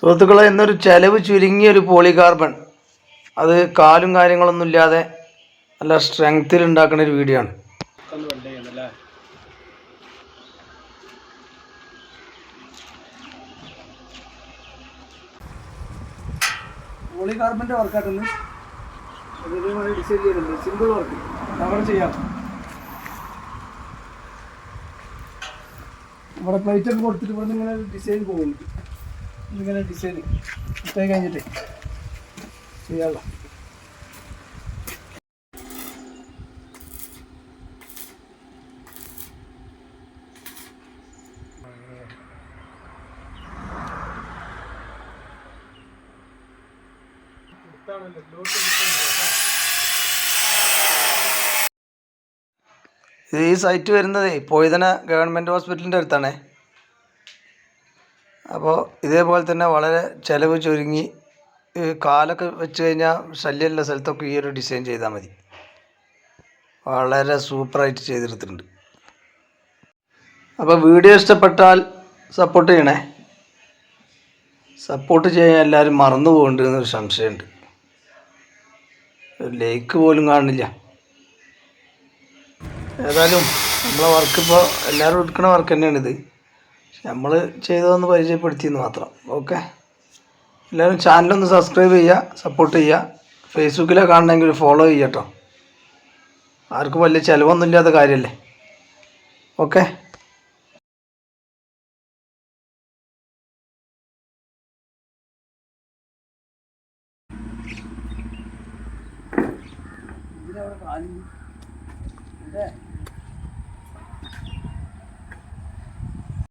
സുഹൃത്തുക്കളെ, ഇന്നൊരു ചെലവ് ചുരുങ്ങിയൊരു പോളികാർബൺ, അത് കാലും കാര്യങ്ങളൊന്നും ഇല്ലാതെ നല്ല സ്ട്രെങ്ത്തിൽ ഉണ്ടാക്കുന്ന ഒരു വീഡിയോ ആണ്. പോളികാർബണിൻ്റെ വർക്കായിട്ടൊന്ന് ഡിസൈൻ ചെയ്തിട്ടുണ്ട്. സിമ്പിൾ വർക്ക് അവിടെ ചെയ്യാം. ഇവിടെ പ്ലേറ്റൊക്കെ കൊടുത്തിട്ട് ഇവിടെ ഇങ്ങനെ ഡിസൈൻ പോകുന്നുണ്ട്. ഇങ്ങനെ ഡിസൈൻ ഇട്ടേ കഴിഞ്ഞിട്ട് ചെയ്യാമല്ലോ. ഈ സൈറ്റ് വരുന്നത് പൊയ്തന ഗവൺമെൻറ് ഹോസ്പിറ്റലിൻ്റെ അടുത്താണ്. അപ്പോൾ ഇതേപോലെ തന്നെ വളരെ ചിലവ് ചുരുങ്ങി കാലൊക്കെ വെച്ച് കഴിഞ്ഞാൽ ശല്യമുള്ള സ്ഥലത്തൊക്കെ ഈ ഒരു ഡിസൈൻ ചെയ്താൽ മതി. വളരെ സൂപ്പറായിട്ട് ചെയ്തെടുത്തിട്ടുണ്ട്. അപ്പോൾ വീഡിയോ ഇഷ്ടപ്പെട്ടാൽ സപ്പോർട്ട് ചെയ്യണേ. സപ്പോർട്ട് ചെയ്യാൻ എല്ലാവരും മറന്നു പോകുന്നുണ്ട് എന്നൊരു സംശയമുണ്ട്. ഒരു ലൈക്ക് പോലും കാണുന്നില്ല. ഏതായാലും നമ്മളെ വർക്ക് ഇപ്പോൾ എല്ലാവരും എടുക്കുന്ന വർക്ക് തന്നെയാണിത്. നമ്മൾ ചെയ്തതൊന്ന് പരിചയപ്പെടുത്തിയെന്ന് മാത്രം. ഓക്കെ, എല്ലാവരും ചാനലൊന്ന് സബ്സ്ക്രൈബ് ചെയ്യുക, സപ്പോർട്ട് ചെയ്യുക. ഫേസ്ബുക്കിലെ കാണണമെങ്കിൽ ഫോളോ ചെയ്യുക കേട്ടോ. ആർക്കും വലിയ ചിലവൊന്നും ഇല്ലാത്ത കാര്യമല്ലേ. ഓക്കെ. ഇതിലവിടെ